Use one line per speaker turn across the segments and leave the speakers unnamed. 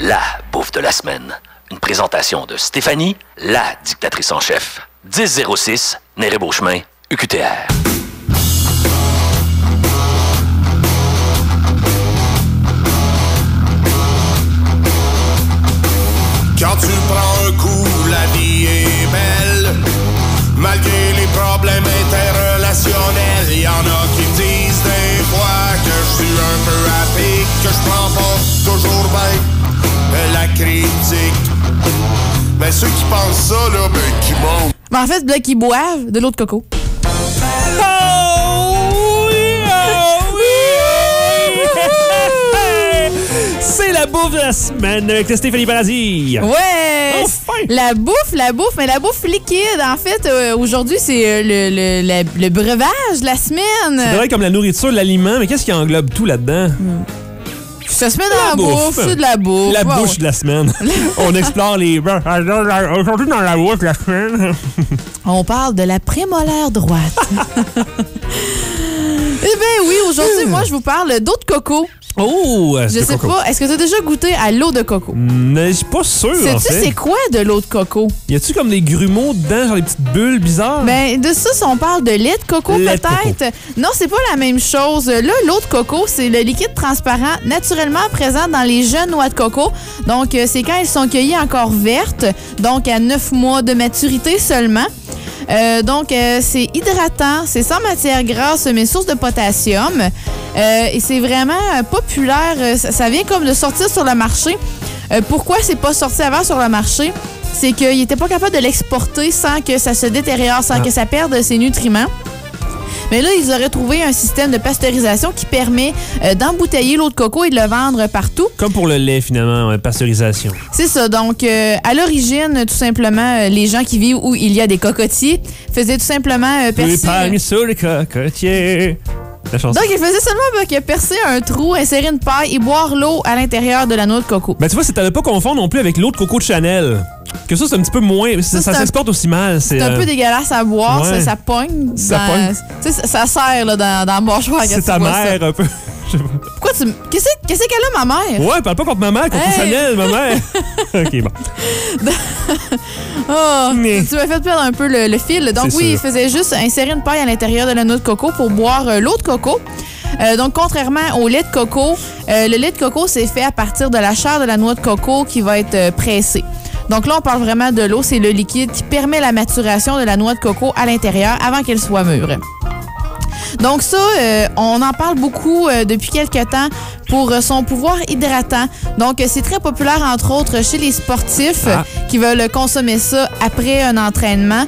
la bouffe de la semaine. Une présentation de Stéphanie, la dictatrice en chef. 1006, Néré-Beauchemin, UQTR.
Quand tu prends un coup, la vie est belle. Malgré les problèmes interrelationnels, y en a qui me disent des fois que je suis un peu à pic, que je prends pas toujours bien la critique. Mais ceux qui pensent ça, là, ben, qui montent.
Mais en fait, qui boivent de l'eau de coco.
C'est la bouffe de la semaine avec Stéphanie Paradis.
Ouais!
Enfin!
La bouffe, mais la bouffe liquide. En fait, aujourd'hui, c'est le breuvage de la semaine.
C'est vrai comme la nourriture, l'aliment, mais qu'est-ce qui englobe tout là-dedans?
Ça se met dans la bouffe, c'est de la bouffe.
La bouche de la semaine. On explore les... Aujourd'hui, dans la bouffe de la semaine.
On parle de la prémolaire droite. Eh bien oui, aujourd'hui, moi, je vous parle d'eau de coco.
Oh!
Je sais pas, est-ce que tu as déjà goûté à l'eau de coco?
Je suis pas sûr, en fait.
Sais-tu c'est quoi de l'eau de coco?
Y a-tu comme des grumeaux dedans, genre des petites bulles bizarres?
Ben, de ça, si on parle de lait de coco, peut-être. Non, c'est pas la même chose. Là, l'eau de coco, c'est le liquide transparent naturellement présent dans les jeunes noix de coco. Donc, c'est quand elles sont cueillies encore vertes, donc à 9 mois de maturité seulement. C'est hydratant, c'est sans matière grasse, mais source de potassium. Et c'est vraiment populaire. Ça vient comme de sortir sur le marché. Pourquoi c'est pas sorti avant sur le marché? C'est qu'ils n'étaient pas capables de l'exporter sans que ça se détériore, sans que ça perde ses nutriments. Mais là, ils auraient trouvé un système de pasteurisation qui permet d'embouteiller l'eau de coco et de le vendre partout.
Comme pour le lait, finalement, pasteurisation.
C'est ça. Donc, à l'origine, tout simplement, les gens qui vivent où il y a des cocotiers faisaient tout simplement percer...
Oui, parmi sur les cocotiers...
Donc, il faisait seulement percer un trou, insérer une paille et boire l'eau à l'intérieur de la noix de coco.
Ben, tu vois, c'est à ne pas confondre non plus avec l'eau de coco de Chanel. Que ça, c'est un petit peu moins... Ça s'exporte aussi mal.
C'est un peu dégueulasse à boire.
Ouais.
Ça pogne.
Ça pogne.
Tu sais, ça serre là, dans la mâchoire.
C'est ta mère, ça. Un peu.
Pourquoi tu... Qu'est-ce qu'elle a, ma mère?
Ouais, parle pas contre ma mère, contre Chanel, ma mère. OK, bon.
Tu m'as fait perdre un peu le fil. Donc oui, il faisait juste insérer une paille à l'intérieur de la noix de coco pour boire l'eau de coco. Donc, contrairement au lait de coco, le lait de coco, c'est fait à partir de la chair de la noix de coco qui va être pressée. Donc là, on parle vraiment de l'eau. C'est le liquide qui permet la maturation de la noix de coco à l'intérieur avant qu'elle soit mûre. Donc ça, on en parle beaucoup depuis quelques temps pour son pouvoir hydratant. Donc, c'est très populaire, entre autres, chez les sportifs qui veulent consommer ça après un entraînement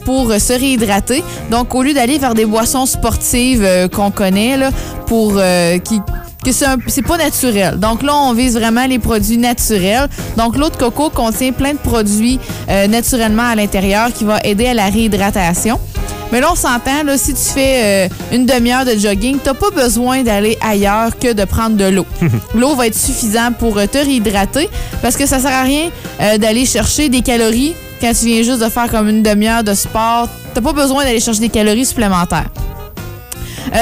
pour se réhydrater. Donc, au lieu d'aller vers des boissons sportives qu'on connaît, là, c'est pas naturel. Donc là, on vise vraiment les produits naturels. Donc, l'eau de coco contient plein de produits naturellement à l'intérieur qui va aider à la réhydratation. Mais là, on s'entend, là, si tu fais une demi-heure de jogging, t'as pas besoin d'aller ailleurs que de prendre de l'eau. L'eau va être suffisante pour te réhydrater parce que ça sert à rien d'aller chercher des calories quand tu viens juste de faire comme une demi-heure de sport. T'as pas besoin d'aller chercher des calories supplémentaires.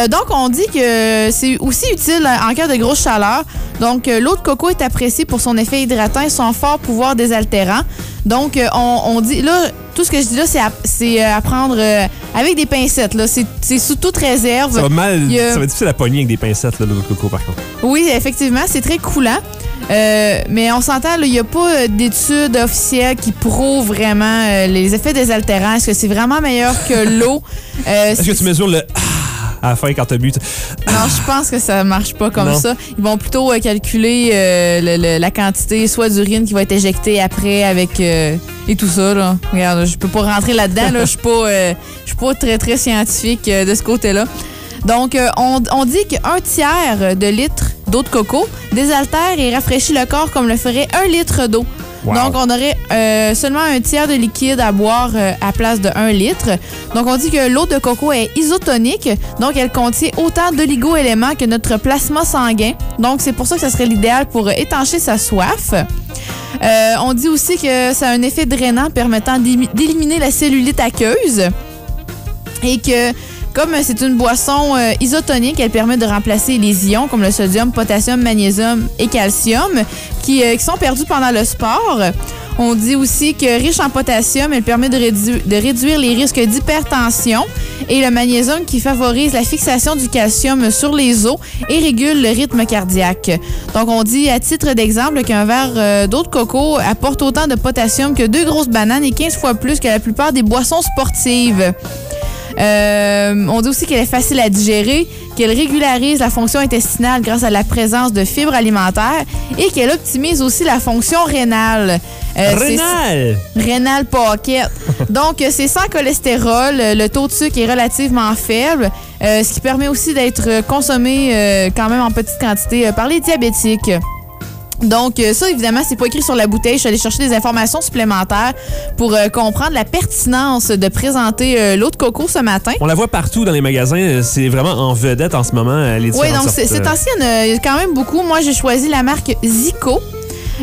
Donc, on dit que c'est aussi utile en cas de grosse chaleur. Donc, l'eau de coco est appréciée pour son effet hydratant et son fort pouvoir désaltérant. Donc, on dit, là, tout ce que je dis là, c'est à prendre avec des pincettes. Là. C'est sous toute réserve.
Ça va mal, ça va être difficile à pogner avec des pincettes, là, l'eau de coco, par contre.
Oui, effectivement, c'est très coulant. Mais on s'entend, il n'y a pas d'études officielles qui prouvent vraiment les effets désaltérants. Est-ce que c'est vraiment meilleur que l'eau?
Est-ce que tu mesures le... à la fin quand t'as bu?
Non, je pense que ça marche pas comme ça. Ils vont plutôt calculer la quantité soit d'urine qui va être éjectée après avec et tout ça. Là. Regarde, je peux pas rentrer là-dedans. Là. Je suis pas très, très scientifique de ce côté-là. Donc, on dit qu'un tiers de litre d'eau de coco désaltère et rafraîchit le corps comme le ferait 1 litre d'eau. Wow. Donc, on aurait seulement un tiers de liquide à boire à place de 1 litre. Donc, on dit que l'eau de coco est isotonique. Donc, elle contient autant d'oligo-éléments que notre plasma sanguin. Donc, c'est pour ça que ça serait l'idéal pour étancher sa soif. On dit aussi que ça a un effet drainant permettant d'éliminer la cellulite aqueuse. Et que Comme c'est une boisson isotonique, elle permet de remplacer les ions comme le sodium, potassium, magnésium et calcium qui sont perdus pendant le sport. On dit aussi que riche en potassium, elle permet de réduire les risques d'hypertension et le magnésium qui favorise la fixation du calcium sur les os et régule le rythme cardiaque. Donc, on dit à titre d'exemple qu'un verre d'eau de coco apporte autant de potassium que 2 grosses bananes et 15 fois plus que la plupart des boissons sportives. On dit aussi qu'elle est facile à digérer, qu'elle régularise la fonction intestinale grâce à la présence de fibres alimentaires et qu'elle optimise aussi la fonction rénale. Rénal pocket. Donc, c'est sans cholestérol. Le taux de sucre est relativement faible, ce qui permet aussi d'être consommé quand même en petite quantité par les diabétiques. Donc, ça, évidemment, c'est pas écrit sur la bouteille. Je suis allée chercher des informations supplémentaires pour comprendre la pertinence de présenter l'eau de coco ce matin.
On la voit partout dans les magasins. C'est vraiment en vedette en ce moment.
Oui, donc c'est ancien. Il y a quand même beaucoup. Moi, j'ai choisi la marque Zico.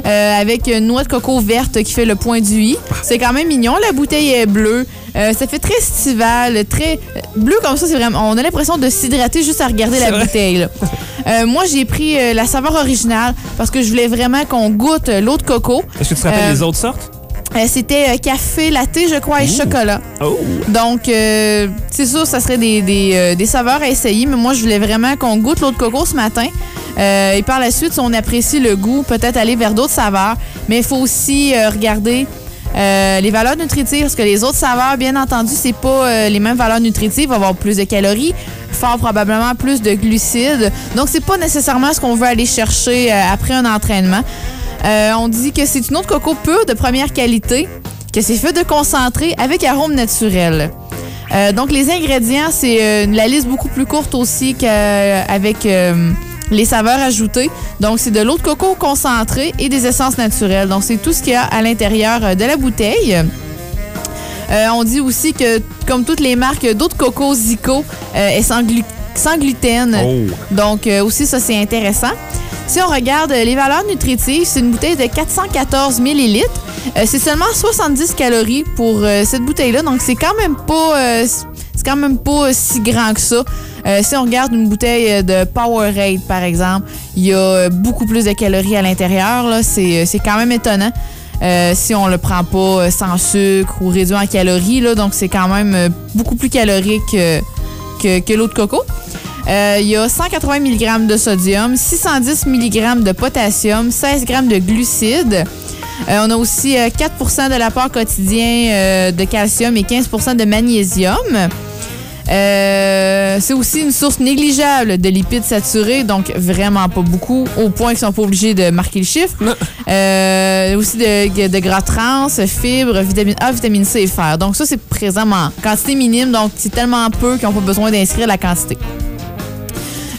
Avec une noix de coco verte qui fait le point du i. C'est quand même mignon. La bouteille est bleue. Ça fait très estival, très bleu comme ça. C'est vraiment. On a l'impression de s'hydrater juste à regarder la bouteille. Là. Moi, j'ai pris la saveur originale parce que je voulais vraiment qu'on goûte l'eau de coco.
Est-ce que tu te rappelles les autres sortes?
C'était café, latte, je crois, et chocolat.
Oh.
Donc, c'est sûr, ça serait des saveurs à essayer, mais moi, je voulais vraiment qu'on goûte l'eau de coco ce matin. Et par la suite, si on apprécie le goût, peut-être aller vers d'autres saveurs. Mais il faut aussi regarder les valeurs nutritives, parce que les autres saveurs, bien entendu, c'est pas les mêmes valeurs nutritives. Il va y avoir plus de calories, fort probablement plus de glucides. Donc, c'est pas nécessairement ce qu'on veut aller chercher après un entraînement. On dit que c'est une eau de coco pure de première qualité, que c'est fait de concentré avec arôme naturel. Donc, les ingrédients, c'est la liste beaucoup plus courte aussi qu'avec les saveurs ajoutées. Donc, c'est de l'eau de coco concentrée et des essences naturelles. Donc, c'est tout ce qu'il y a à l'intérieur de la bouteille. On dit aussi que, comme toutes les marques d'eau de coco Zico, est sans gluten.
Oh.
Donc, aussi, ça, c'est intéressant. Si on regarde les valeurs nutritives, c'est une bouteille de 414 ml. C'est seulement 70 calories pour cette bouteille-là. Donc, c'est quand même pas si grand que ça. Si on regarde une bouteille de Powerade, par exemple, il y a beaucoup plus de calories à l'intérieur. Là. C'est quand même étonnant si on le prend pas sans sucre ou réduit en calories. Là. Donc, c'est quand même beaucoup plus calorique que l'eau de coco. Il y a 180 mg de sodium, 610 mg de potassium, 16 g de glucides. On a aussi 4 de l'apport quotidien de calcium et 15 de magnésium. C'est aussi une source négligeable de lipides saturés, donc vraiment pas beaucoup, au point qu'ils sont pas obligés de marquer le chiffre. Aussi de gras trans, fibres, vitamine A, vitamine C et fer. Donc ça, c'est présent en quantité minime, donc c'est tellement peu qu'ils n'ont pas besoin d'inscrire la quantité.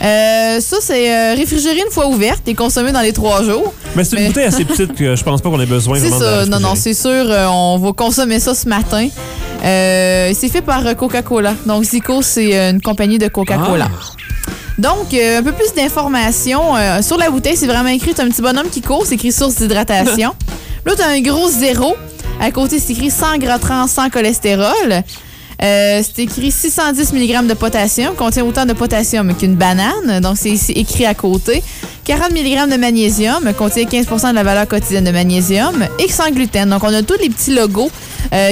Ça, c'est réfrigéré une fois ouverte et consommé dans les 3 jours.
Mais c'est une bouteille assez petite que je pense pas qu'on ait besoin vraiment de réfrigérer.
Non, c'est sûr, on va consommer ça ce matin. C'est fait par Coca-Cola. Donc, Zico, c'est une compagnie de Coca-Cola. Donc, un peu plus d'informations. Sur la bouteille, c'est vraiment écrit, c'est un petit bonhomme qui court, c'est écrit source d'hydratation. Là, tu as un gros 0. À côté, c'est écrit sans gras trans, sans cholestérol. C'est écrit 610 mg de potassium, contient autant de potassium qu'une banane, donc c'est écrit à côté. 40 mg de magnésium, contient 15 de la valeur quotidienne de magnésium et sans gluten. Donc, on a tous les petits logos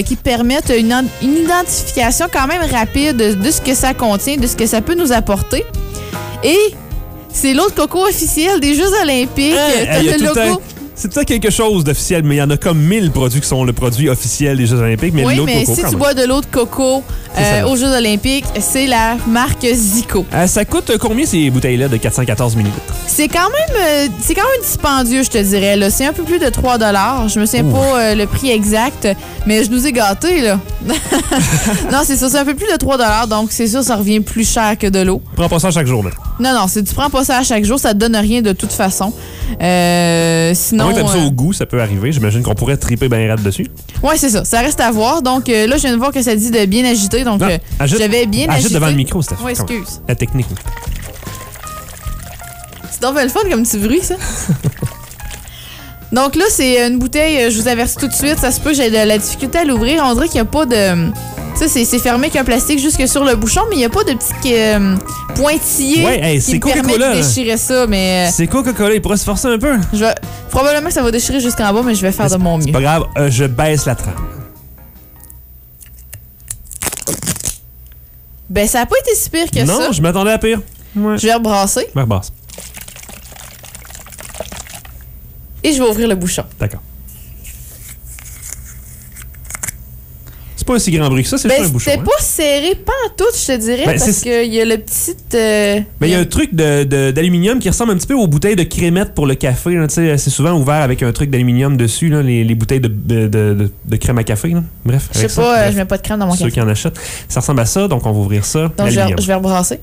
qui permettent une identification quand même rapide de ce que ça contient, de ce que ça peut nous apporter. Et c'est l'eau de coco officielle des Jeux olympiques. T'as le logo.
C'est peut-être quelque chose d'officiel, mais il y en a comme 1000 produits qui sont le produit officiel des Jeux olympiques. Mais
oui,
l'eau de
mais
coco,
si tu bois de l'eau de coco aux Jeux olympiques, c'est la marque Zico.
Ça coûte combien ces bouteilles-là de 414 ml? C'est quand
même dispendieux, je te dirais. Là. C'est un peu plus de 3 $. Je me souviens pas le prix exact, mais je nous ai gâtés, là. Non, c'est ça, c'est un peu plus de 3 $, donc c'est sûr, ça revient plus cher que de l'eau.
Prends pas ça chaque jour, là.
Non, si tu prends pas ça à chaque jour, ça te donne rien de toute façon. Sinon.
Moi, t'aimes ça au goût, ça peut arriver. J'imagine qu'on pourrait triper bien raide dessus.
Oui, c'est ça. Ça reste à voir. Donc là, je viens de voir que ça dit de bien agiter. Donc, j'avais bien agité.
Agite devant le micro, c'était
Oui, excuse.
La technique.
C'est donc le fun comme petit bruit, ça. Donc là, c'est une bouteille, je vous avertis tout de suite, ça se peut que j'ai de la difficulté à l'ouvrir. On dirait qu'il n'y a pas Tu sais, c'est fermé avec un plastique jusque sur le bouchon, mais il n'y a pas de petit pointillé qui me permet de déchirer ça. Mais
c'est Coca-Cola, il pourrait se forcer un peu.
Probablement que ça va déchirer jusqu'en bas, mais je vais faire de mon mieux.
C'est pas grave, je baisse la trame.
Ben, ça n'a pas été si pire que ça.
Non, je m'attendais à pire. Ouais.
Je vais rebrasser.
Rebrasse.
Et je vais ouvrir le bouchon.
D'accord. C'est pas un si grand bruit que ça, c'est juste un bouchon.
C'était pas serré pantoute, je te dirais, parce qu'il y a le petit...
il y a un truc d'aluminium qui ressemble un petit peu aux bouteilles de crémette pour le café. Là, c'est souvent ouvert avec un truc d'aluminium dessus, là, les bouteilles de crème à café. Là. Bref,
je sais pas, je mets pas de crème dans mon café.
Ceux qui en achètent. Ça ressemble à ça, donc on va ouvrir ça.
Donc je vais rebrasser.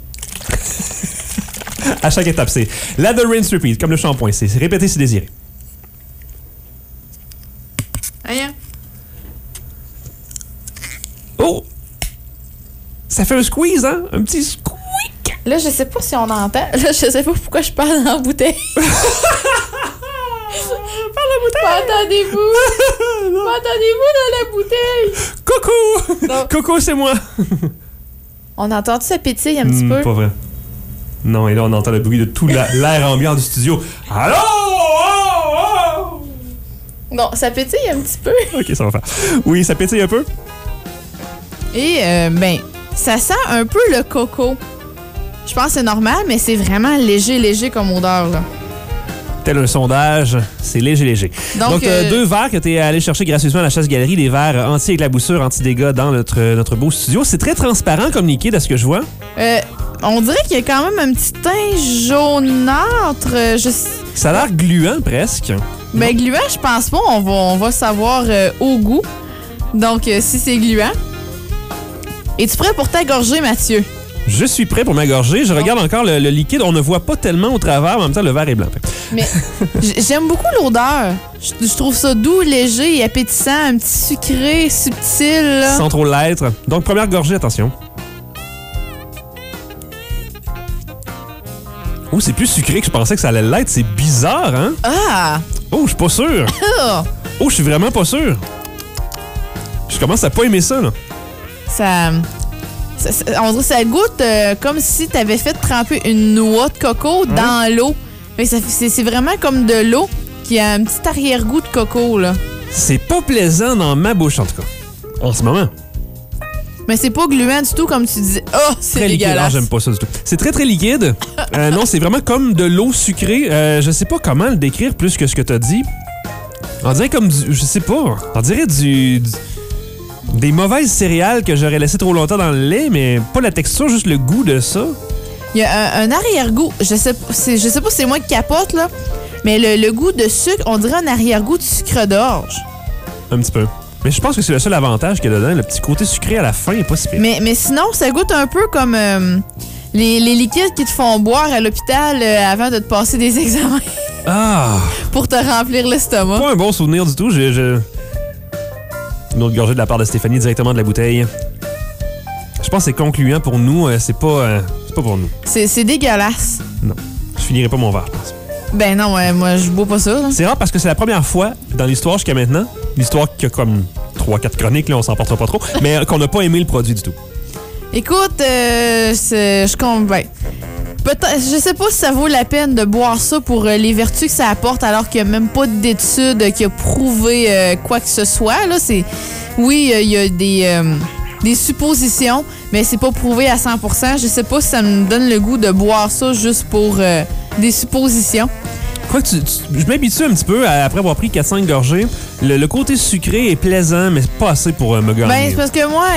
À chaque étape, c'est lather, rinse, repeat, comme le shampoing. C'est répéter si désiré.
Rien.
Oh! Ça fait un squeeze, hein? Un petit squeak!
Là, je sais pas si on entend. Là, je sais pas pourquoi je parle en bouteille.
Parle la bouteille!
M'entendez-vous? M'entendez-vous dans la bouteille?
Coucou!
Non.
Coucou, c'est moi!
On entend-tu ça pétille un petit peu?
Pas vrai. Non, et là, on entend le bruit de tout l'air ambiant du studio. Allô? Oh, oh!
Non, ça pétille un petit peu.
OK, ça va faire. Oui, ça pétille un peu.
Et, ça sent un peu le coco. Je pense que c'est normal, mais c'est vraiment léger comme odeur, là.
Tel un sondage, c'est léger. Donc 2 verres que tu es allé chercher gracieusement à la Chasse-Galerie, des verres anti-éclaboussure, anti-dégâts dans notre beau studio. C'est très transparent comme liquide, à ce que je vois.
On dirait qu'il y a quand même un petit teint jaunâtre.
Ça a l'air gluant, presque.
Ben, gluant, je pense pas. On va savoir au goût. Donc, si c'est gluant. Es-tu prêt pour t'égorger, Mathieu?
Je suis prêt pour m'égorger. Je regarde encore le liquide. On ne voit pas tellement au travers, mais en même temps, le verre est blanc.
Mais j'aime beaucoup l'odeur. Je trouve ça doux, léger et appétissant. Un petit sucré, subtil. Là.
Sans trop l'être. Donc, première gorgée, attention. Oh, c'est plus sucré que je pensais que ça allait l'être. C'est bizarre, hein?
Ah!
Oh, je suis pas sûr. Oh, je suis vraiment pas sûr. Je commence à pas aimer ça, là.
On dirait que ça goûte comme si tu avais fait tremper une noix de coco dans l'eau. C'est vraiment comme de l'eau qui a un petit arrière-goût de coco, là.
C'est pas plaisant dans ma bouche, en tout cas. En ce moment.
Mais c'est pas gluant du tout, comme tu disais. Oh, c'est
très
dégueulasse.
Liquide. Ah, j'aime pas ça du tout. C'est très, très liquide. Non, c'est vraiment comme de l'eau sucrée. Je sais pas comment le décrire plus que ce que t'as dit. On dirait comme du... Je sais pas. On dirait des mauvaises céréales que j'aurais laissé trop longtemps dans le lait, mais pas la texture, juste le goût de ça.
Il y a un arrière-goût. Je sais pas si c'est moi qui capote, là. Mais le goût de sucre, on dirait un arrière-goût de sucre d'orge.
Un petit peu. Mais je pense que c'est le seul avantage qu'il y a dedans. Le petit côté sucré à la fin est pas si pire.
Mais sinon, ça goûte un peu comme les liquides qui te font boire à l'hôpital avant de te passer des examens.
Ah!
Pour te remplir l'estomac.
Pas un bon souvenir du tout. Une autre gorgée de la part de Stéphanie directement de la bouteille. Je pense que c'est concluant pour nous. C'est pas pour nous.
C'est dégueulasse.
Non. Je finirai pas mon verre, je pense.
Ben non, moi, je bois pas ça. Là.
C'est rare parce que c'est la première fois dans l'histoire jusqu'à maintenant, l'histoire qui a comme 3-4 chroniques, là, on s'en portera pas trop, mais qu'on n'a pas aimé le produit du tout.
Écoute, je compte bien. Je sais pas si ça vaut la peine de boire ça pour les vertus que ça apporte alors qu'il n'y a même pas d'étude qui a prouvé quoi que ce soit. Là, oui, il y a des suppositions, mais c'est pas prouvé à 100%. Je sais pas si ça me donne le goût de boire ça juste pour des suppositions.
Quoi que je m'habitue un petit peu après avoir pris 4-5 gorgées. Le côté sucré est plaisant, mais pas assez pour me gagner.
Ben, c'est parce que moi,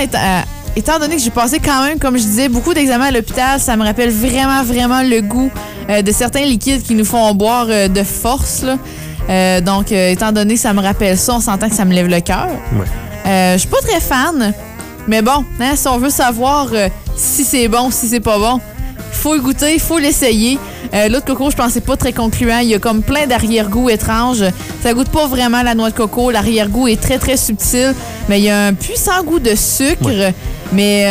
étant donné que j'ai passé quand même, comme je disais, beaucoup d'examens à l'hôpital, ça me rappelle vraiment, vraiment le goût de certains liquides qui nous font boire de force. Là. Donc, étant donné que ça me rappelle ça, on s'entend que ça me lève le cœur.
Ouais.
Je suis pas très fan, mais bon, hein, si on veut savoir si c'est bon, si c'est pas bon, il faut le goûter, il faut l'essayer. L'eau de coco, je pensais pas très concluant. Il y a comme plein d'arrière-goûts étranges. Ça goûte pas vraiment la noix de coco. L'arrière-goût est très, très subtil. Mais il y a un puissant goût de sucre, mais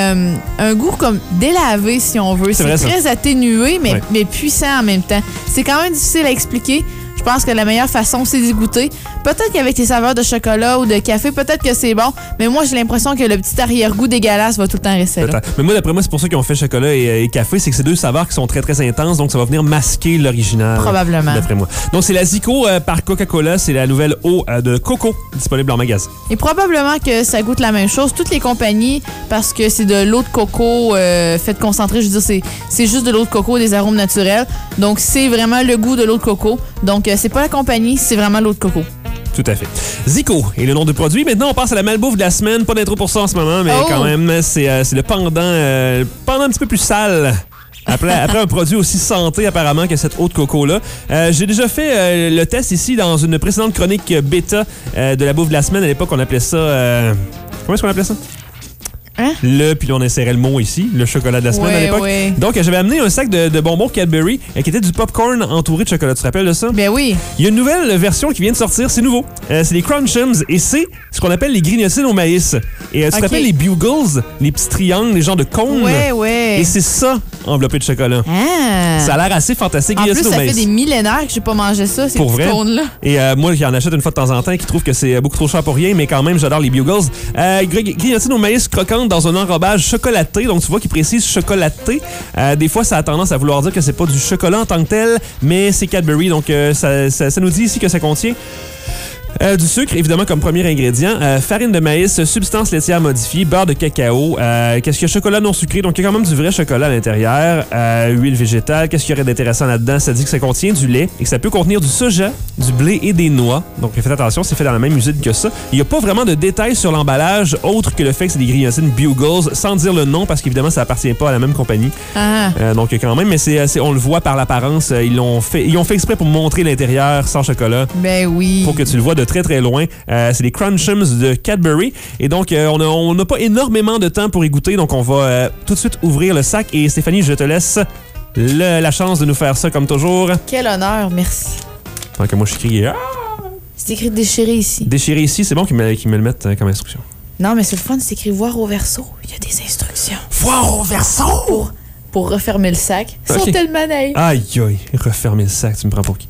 un goût comme délavé, si on veut. C'est très atténué, mais puissant en même temps. C'est quand même difficile à expliquer. Je pense que la meilleure façon, c'est d'y goûter. Peut-être qu'avec tes saveurs de chocolat ou de café, peut-être que c'est bon, mais moi, j'ai l'impression que le petit arrière-goût dégueulasse va tout le temps rester là.
Mais moi, d'après moi, c'est pour ça qu'ils ont fait chocolat et café, c'est que c'est deux saveurs qui sont très, très intenses, donc ça va venir masquer l'original.
Probablement.
D'après moi. Donc, c'est la Zico par Coca-Cola, c'est la nouvelle eau de coco disponible en magasin.
Et probablement que ça goûte la même chose. Toutes les compagnies, parce que c'est de l'eau de coco faite concentrée, je veux dire, c'est juste de l'eau de coco, des arômes naturels. Donc, c'est vraiment le goût de l'eau de coco. Donc, c'est pas la compagnie, c'est vraiment l'eau de coco.
Tout à fait. Zico est le nom du produit. Maintenant, on passe à la malbouffe de la semaine. Pas d'intro pour ça en ce moment, mais quand même, c'est le pendant un petit peu plus sale. Après un produit aussi santé, apparemment, que cette eau de coco-là. J'ai déjà fait le test ici dans une précédente chronique bêta de la bouffe de la semaine. À l'époque, on appelait ça... comment est-ce qu'on appelait ça?
Hein?
Puis on insérait le mot ici, le chocolat de la semaine à l'époque.
Oui.
Donc, j'avais amené un sac de bonbons Cadbury qui était du popcorn entouré de chocolat. Tu te rappelles de ça?
Ben oui.
Il y a une nouvelle version qui vient de sortir, c'est nouveau. C'est les Crunchums et c'est ce qu'on appelle les grignotines au maïs. Et tu te rappelles les Bugles, les petits triangles, les genres de cônes?
Ouais.
Et c'est ça, enveloppé de chocolat.
Ah.
Ça a l'air assez fantastique.
En plus, ça
fait
des millénaires que j'ai pas mangé ça, ces
pour
petits
vrai.
cônes-là.
Et moi, j'en achète une fois de temps en temps qui trouve que c'est beaucoup trop cher pour rien, mais quand même, j'adore les Bugles. Grignotines au maïs croquantes dans un enrobage chocolaté. Donc, tu vois qu'il précise chocolaté. Des fois, ça a tendance à vouloir dire que c'est pas du chocolat en tant que tel, mais c'est Cadbury. Donc, ça nous dit ici que ça contient du sucre, évidemment, comme premier ingrédient, farine de maïs, substance laitière modifiée, beurre de cacao, qu'est-ce qu'il y a? Chocolat non sucré, donc il y a quand même du vrai chocolat à l'intérieur, huile végétale, qu'est-ce qu'il y aurait d'intéressant là-dedans? Ça dit que ça contient du lait et que ça peut contenir du soja, du blé et des noix. Donc faites attention, c'est fait dans la même usine que ça. Il n'y a pas vraiment de détails sur l'emballage, autre que le fait que c'est des grignotines Bugles, sans dire le nom, parce qu'évidemment, ça appartient pas à la même compagnie. Donc quand même, mais on le voit par l'apparence, ils ont fait exprès pour montrer l'intérieur sans chocolat.
Ben oui.
Pour que tu le vois de très très loin. C'est les Crunchums de Cadbury. Et donc, on n'a pas énormément de temps pour y goûter. Donc, on va tout de suite ouvrir le sac. Et Stéphanie, je te laisse la chance de nous faire ça comme toujours.
Quel honneur, merci.
Tant que moi, je crie.
C'est écrit déchiré ici.
Déchiré ici, c'est bon qu'ils me le mettent comme instruction.
Non, mais c'est le fun, c'est écrit voir au verso. Il y a des instructions.
Voir au verso!
Pour refermer le sac. Ils sont tellement naïfs.
Aïe, aïe, refermer le sac, tu me prends pour qui?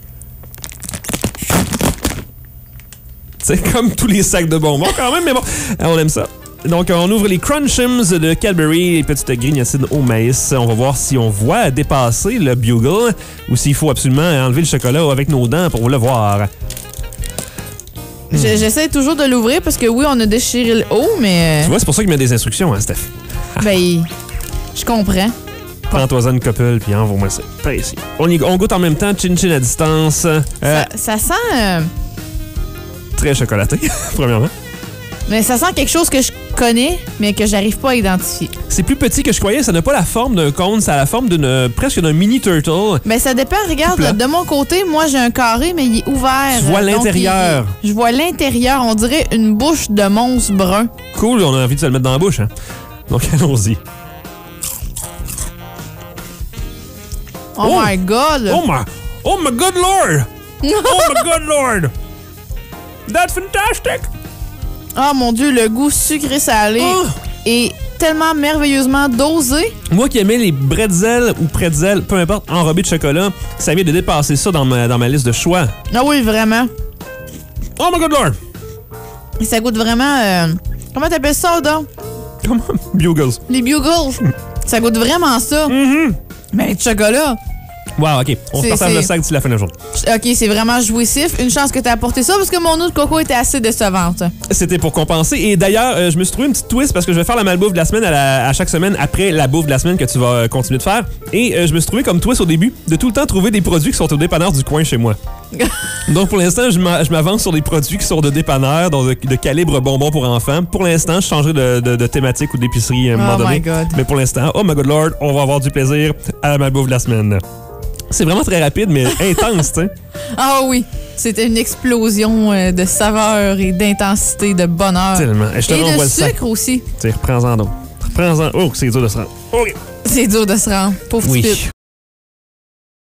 C'est comme tous les sacs de bonbons quand même, mais bon, on aime ça. Donc, on ouvre les Crunchums de Cadbury, les petites grignotines au maïs. On va voir si on voit dépasser le Bugle ou s'il faut absolument enlever le chocolat avec nos dents pour le voir.
J'essaie toujours de l'ouvrir parce que oui, on a déchiré le haut, mais...
Tu vois, c'est pour ça qu'il met des instructions, hein, Steph?
Ben, je comprends.
Prends-toi une couple, puis envoie-moi ça. Par ici. On goûte en même temps, chin-chin à distance.
Ça sent...
Très chocolaté, premièrement.
Mais ça sent quelque chose que je connais, mais que j'arrive pas à identifier.
C'est plus petit que je croyais. Ça n'a pas la forme d'un cône, ça a la forme presque d'un mini turtle.
Ben ça dépend. Regarde, de mon côté, moi j'ai un carré, mais il est ouvert.
Tu vois l'intérieur.
Je vois l'intérieur. On dirait une bouche de monstre brun.
Cool, on a envie de se le mettre dans la bouche. Hein? Donc allons-y.
Oh my God!
Oh my good Lord! Oh my good Lord! That's fantastic!
Oh mon Dieu, le goût sucré-salé est tellement merveilleusement dosé.
Moi qui aimais les bretzels ou pretzels, peu importe, enrobés de chocolat, ça vient de dépasser ça dans ma liste de choix.
Ah oui, vraiment.
Oh my good Lord!
Et ça goûte vraiment... comment t'appelles ça, donc?
Comment? Bugles.
Les Bugles. Ça goûte vraiment ça. Mais avec du chocolat.
Wow, OK. On se partage le sac d'ici la fin de la journée.
OK, c'est vraiment jouissif. Une chance que tu as apporté ça parce que mon eau de coco était assez décevante.
C'était pour compenser. Et d'ailleurs, je me suis trouvé une petite twist parce que je vais faire la malbouffe de la semaine à chaque semaine après la bouffe de la semaine que tu vas continuer de faire. Et je me suis trouvé comme twist au début de tout le temps trouver des produits qui sont au dépanneur du coin chez moi. Donc pour l'instant, je m'avance sur des produits qui sont de dépanneur, de calibre bonbons pour enfants. Pour l'instant, je changerai de thématique ou d'épicerie à un moment donné.
My God.
Mais pour l'instant, oh my good Lord, on va avoir du plaisir à la malbouffe de la semaine. C'est vraiment très rapide, mais intense, tu sais.
Ah oui, c'était une explosion de saveur et d'intensité, de bonheur.
Tellement. Je te
et
renvoie
de
le sac.
sucre aussi.
Reprends-en donc. Reprends-en. Oh, c'est dur de se rendre. OK.
C'est dur de se rendre. Pauvre petit.